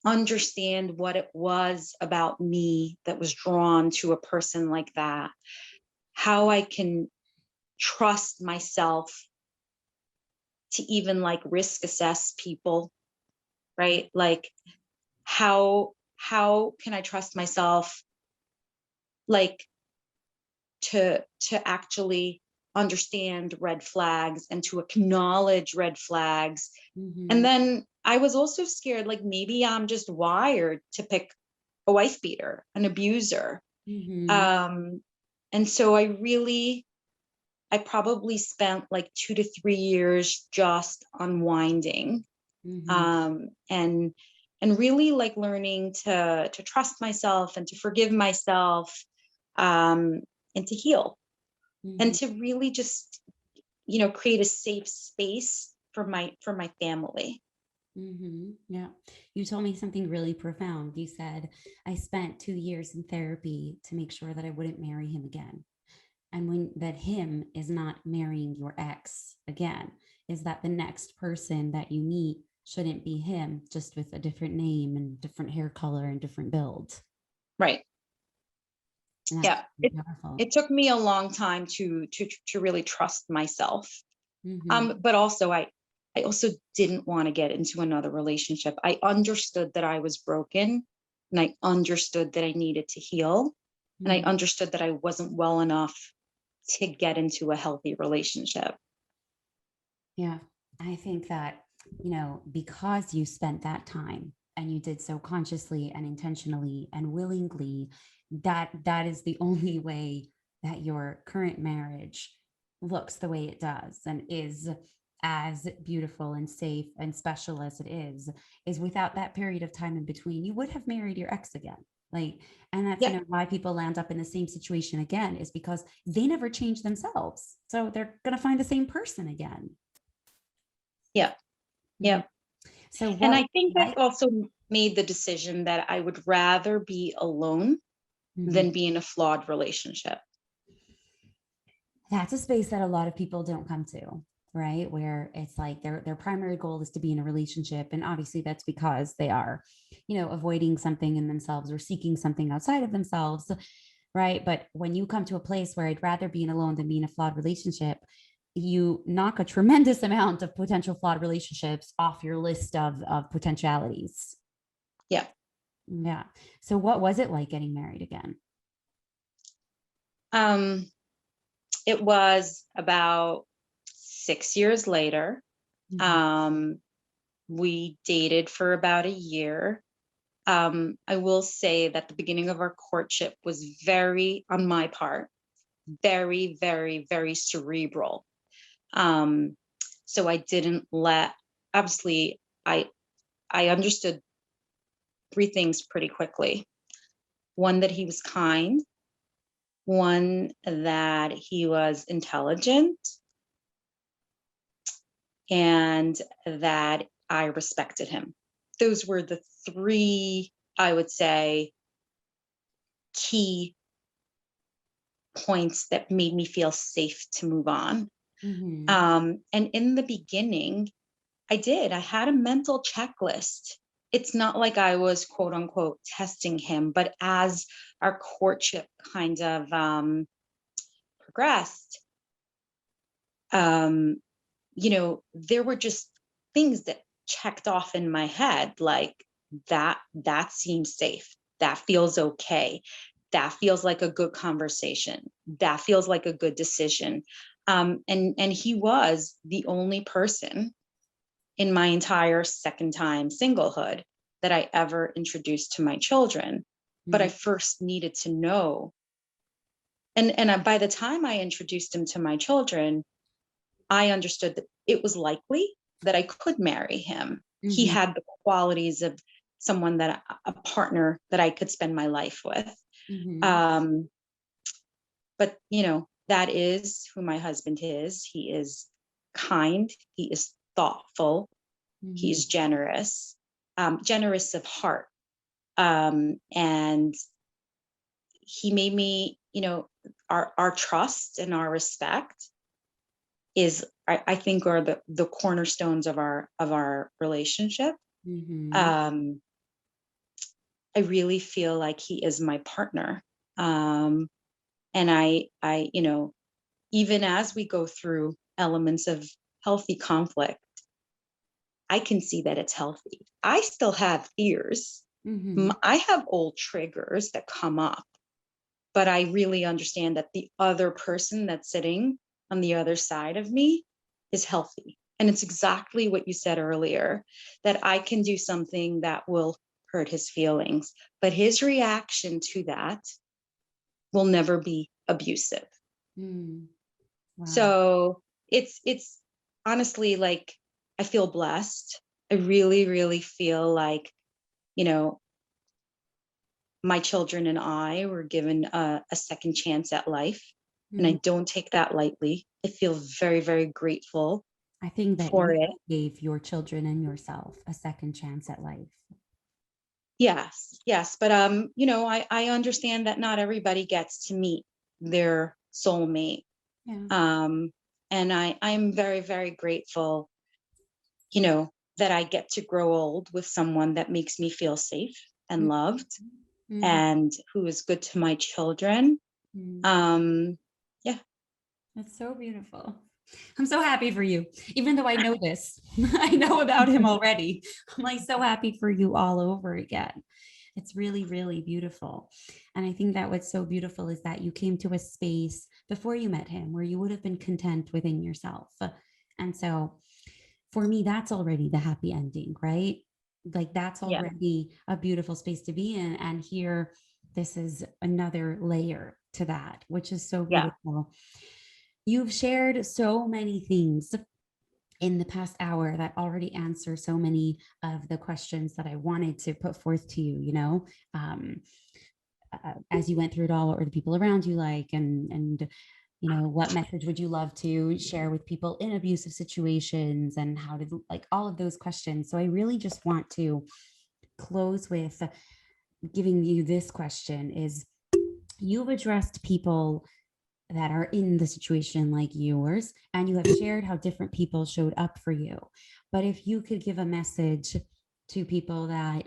understand what it was about me that was drawn to a person like that, how I can trust myself to even like risk assess people, right? Like, how can I trust myself, like, to actually understand red flags and to acknowledge red flags. And Mhm. then I was also scared, like, maybe I'm just wired to pick a wife beater, an abuser. Mhm. um and so I probably spent like 2 to 3 years just unwinding, Mhm. and really like learning to trust myself and to forgive myself, um and to heal, and Mhm. to really just, create a safe space for my family. Yeah. You told me something really profound. You said, I spent 2 years in therapy to make sure that I wouldn't marry him again. And when that him is not marrying your ex again, is that the next person that you meet shouldn't be him, just with a different name and different hair color and different build. Right. And that's Yeah. really powerful. It took me a long time to really trust myself. Mm-hmm. But also I also didn't want to get into another relationship. I understood that I was broken, and I understood that I needed to heal, and I Mm-hmm. understood that I wasn't well enough to get into a healthy relationship. Yeah. I think that, because you spent that time and you did so consciously and intentionally and willingly, that is the only way that your current marriage looks the way it does and is as beautiful and safe and special as it is without that period of time in between, you would have married your ex again. Like, and that's, Yeah. why people land up in the same situation again is because they never changed themselves. So they're going to find the same person again. Yeah. Mhm. Yeah. So And what I think I right? also made the decision that I would rather be alone Mhm. than be in a flawed relationship. That's a space that a lot of people don't come to, right? Where it's like their primary goal is to be in a relationship. And obviously that's because they are, avoiding something in themselves or seeking something outside of themselves. right? But when you come to a place where I'd rather be alone than be in a flawed relationship, you knock a tremendous amount of potential flawed relationships off your list of potentialities. Yeah. Yeah. So what was it like getting married again? It was about 6 years later. We dated for about a year. I will say that the beginning of our courtship was very, on my part, very, very, very cerebral. So I didn't let, obviously, I understood three things pretty quickly. One, that he was kind. One, that he was intelligent. And that I respected him. Those were the three, I would say, key points that made me feel safe to move on. And in the beginning, I had a mental checklist. It's not like I was, quote unquote, testing him, but as our courtship kind of progressed, there were just things that checked off in my head, like that seems safe. That feels okay. That feels like a good conversation. That feels like a good decision. And he was the only person in my entire second time singlehood that I ever introduced to my children. But I first needed to know. And by the time I introduced him to my children, I understood that it was likely that I could marry him. He had the qualities of someone that a partner that I could spend my life with. But that is who my husband is. He is kind. He is thoughtful. He is generous, generous of heart. And he made me, our trust and our respect is, I think, are the cornerstones of our relationship. I really feel like he is my partner. And I, even as we go through elements of healthy conflict, I can see that it's healthy. I still have fears. I have old triggers that come up, but I really understand that the other person that's sitting on the other side of me is healthy. And it's exactly what you said earlier, that I can do something that will hurt his feelings, but his reaction to that will never be abusive. Wow. So it's honestly, like, I feel blessed. I really, really feel like, my children and I were given a second chance at life. And I don't take that lightly. I feel very, very grateful. I think that for you it. gave your children and yourself a second chance at life. Yes. But, I understand that not everybody gets to meet their soulmate. Yeah. And I'm very, very grateful, that I get to grow old with someone that makes me feel safe and loved and who is good to my children. Yeah. That's so beautiful. I'm so happy for you. Even though I know this, I know about him already. I'm like so happy for you all over again. It's really, really beautiful. And I think that what's so beautiful is that you came to a space before you met him where you would have been content within yourself. And so for me, that's already the happy ending, right? Like that's already a beautiful space to be in. And here, this is another layer to that, which is so beautiful. You've shared so many things in the past hour that already answer so many of the questions that I wanted to put forth to you, as you went through it all, what were the people around you like? And what message would you love to share with people in abusive situations, and how did, like, all of those questions. So I really just want to close with giving you this question is, you've addressed people that are in the situation like yours, and you have shared how different people showed up for you. But if you could give a message to people that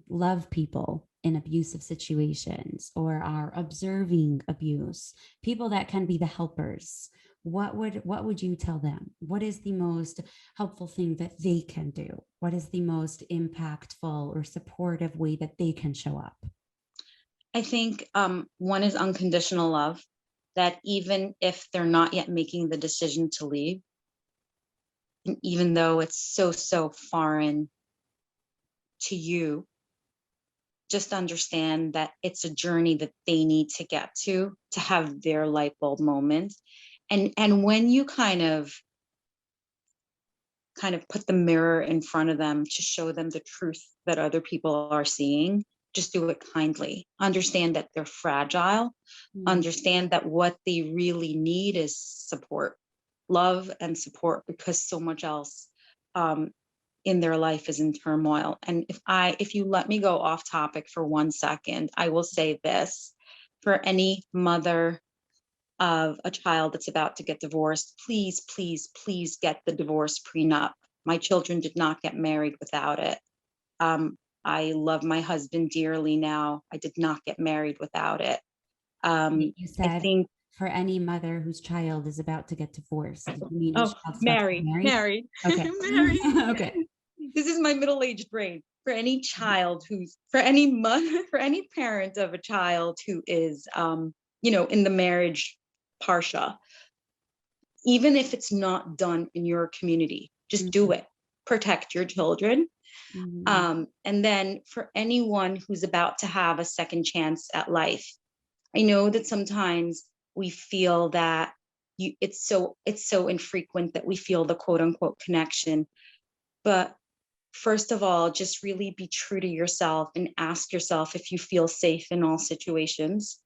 love people in abusive situations or are observing abuse, people that can be the helpers, what would you tell them? What is the most helpful thing that they can do? What is the most impactful or supportive way that they can show up? I think one is unconditional love, that even if they're not yet making the decision to leave, and even though it's so foreign to you, just understand that it's a journey that they need to get to have their light bulb moment. And when you kind of put the mirror in front of them to show them the truth that other people are seeing, just do it kindly. Understand that they're fragile. Understand that what they really need is support, love and support, because so much else in their life is in turmoil. And if you let me go off topic for 1 second, I will say this: for any mother of a child that's about to get divorced, please, please, please get the divorce prenup. My children did not get married without it. I love my husband dearly now. I did not get married without it. You said, I think, for any mother whose child is about to get divorced. Did you mean oh, whose child's about to get married. Okay. Married. Okay. This is my middle-aged brain. For any child for any mother, for any parent of a child who is, in the marriage parsha, even if it's not done in your community, just do it. Protect your children. And then for anyone who's about to have a second chance at life, I know that sometimes we feel that it's so infrequent that we feel the quote unquote connection. But first of all, just really be true to yourself and ask yourself if you feel safe in all situations.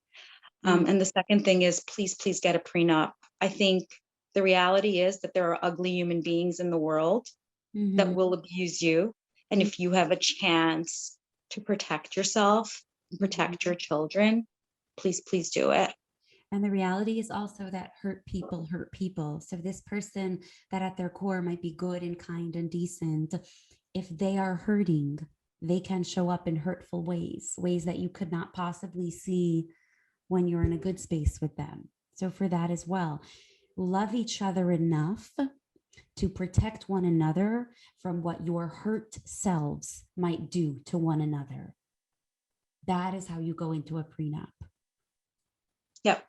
And the second thing is, please, please get a prenup. I think the reality is that there are ugly human beings in the world that will abuse you. And if you have a chance to protect yourself, protect your children, please, please do it. And the reality is also that hurt people hurt people. So this person that at their core might be good and kind and decent, if they are hurting, they can show up in hurtful ways that you could not possibly see when you're in a good space with them. So for that as well, love each other enough to protect one another from what your hurt selves might do to one another. That is how you go into a prenup. Yep.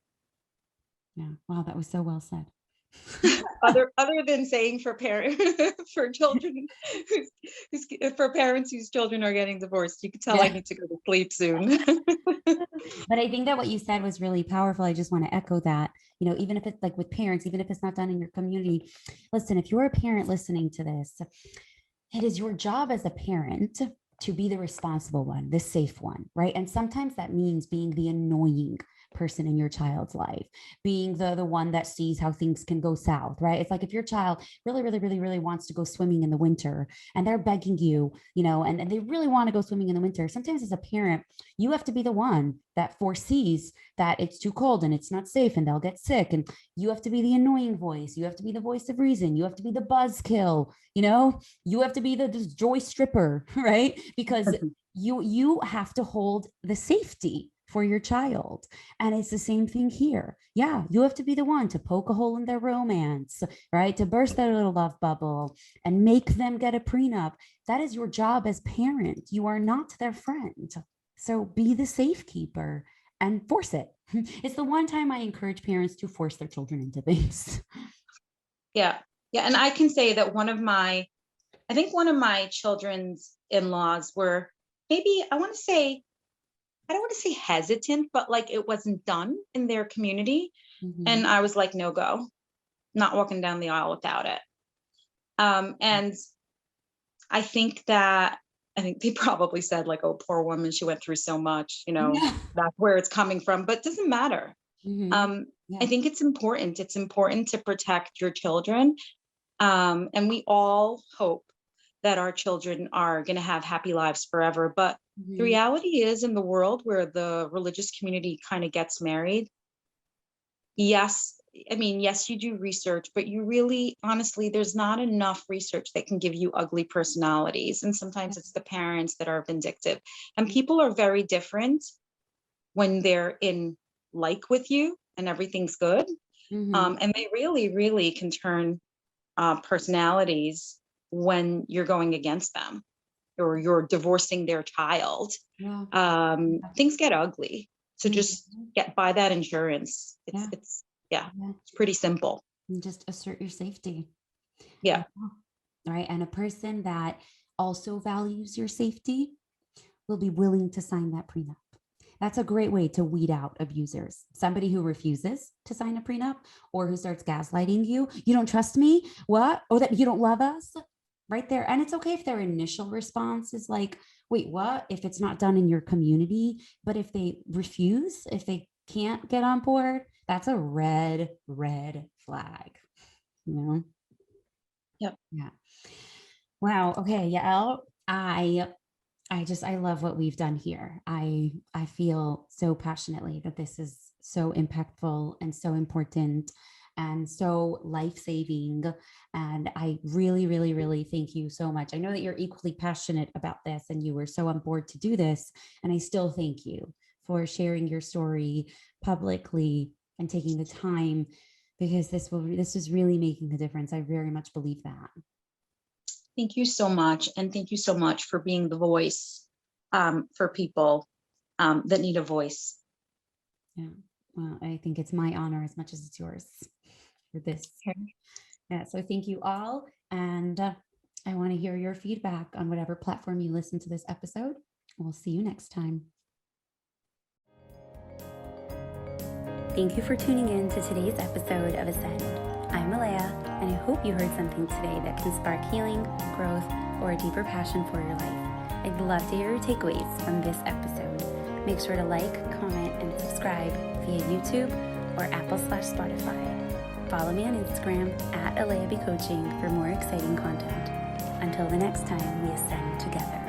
Yeah. Wow, that was so well said. other than saying for children for parents whose children are getting divorced, you can tell I need to go to sleep soon. But I think that what you said was really powerful. I just want to echo that, even if it's like with parents, even if it's not done in your community, listen, if you're a parent listening to this, it is your job as a parent to be the responsible one, the safe one, right? And sometimes that means being the annoying person in your child's life, being the one that sees how things can go south, right? It's like if your child really, really, really, really wants to go swimming in the winter and they're begging you, and they really want to go swimming in the winter. Sometimes as a parent, you have to be the one that foresees that it's too cold and it's not safe and they'll get sick. And you have to be the annoying voice. You have to be the voice of reason. You have to be the buzzkill, you have to be the joy stripper, right? Because you have to hold the safety for your child. And it's the same thing here. Yeah, you have to be the one to poke a hole in their romance, right? To burst their little love bubble and make them get a prenup. That is your job as parent. You are not their friend. So be the safekeeper and force it. It's the one time I encourage parents to force their children into things. Yeah. And I can say that one of my children's in-laws were maybe, I don't want to say hesitant, but like it wasn't done in their community. And I was like, no go, not walking down the aisle without it. And I think they probably said like, oh, poor woman, she went through so much, that's where it's coming from, but it doesn't matter. I think it's important. It's important to protect your children. And we all hope that our children are going to have happy lives forever. But the reality is, in the world where the religious community kind of gets married, yes, I mean, yes, you do research, but you really, honestly, there's not enough research that can give you ugly personalities. And sometimes it's the parents that are vindictive. And people are very different when they're in like with you and everything's good. And they really, really can turn personalities when you're going against them or you're divorcing their child. Things get ugly. So just buy that insurance. It's pretty simple. And just assert your safety. Yeah. All right. And a person that also values your safety will be willing to sign that prenup. That's a great way to weed out abusers. Somebody who refuses to sign a prenup or who starts gaslighting you. You don't trust me? What? Oh, that you don't love us? Right there. And it's okay if their initial response is like, wait, what? If it's not done in your community, but if they refuse, if they can't get on board, that's a red flag, you know? Yep. Yeah. Wow. Okay. Yael, I love what we've done here. I feel so passionately that this is so impactful and so important and so life-saving. And I really, really, really thank you so much. I know that you're equally passionate about this and you were so on board to do this. And I still thank you for sharing your story publicly and taking the time, because this is really making a difference. I very much believe that. Thank you so much. And thank you so much for being the voice for people that need a voice. Yeah. Well, I think it's my honor as much as it's yours for this. Okay. Yeah. So thank you all. And I want to hear your feedback on whatever platform you listen to this episode. We'll see you next time. Thank you for tuning in to today's episode of Ascend. I'm Alaya, and I hope you heard something today that can spark healing, growth, or a deeper passion for your life. I'd love to hear your takeaways from this episode. Make sure to like, comment, and subscribe via YouTube or Apple/Spotify. Follow me on Instagram @AlayaBCoaching for more exciting content. Until the next time we ascend together.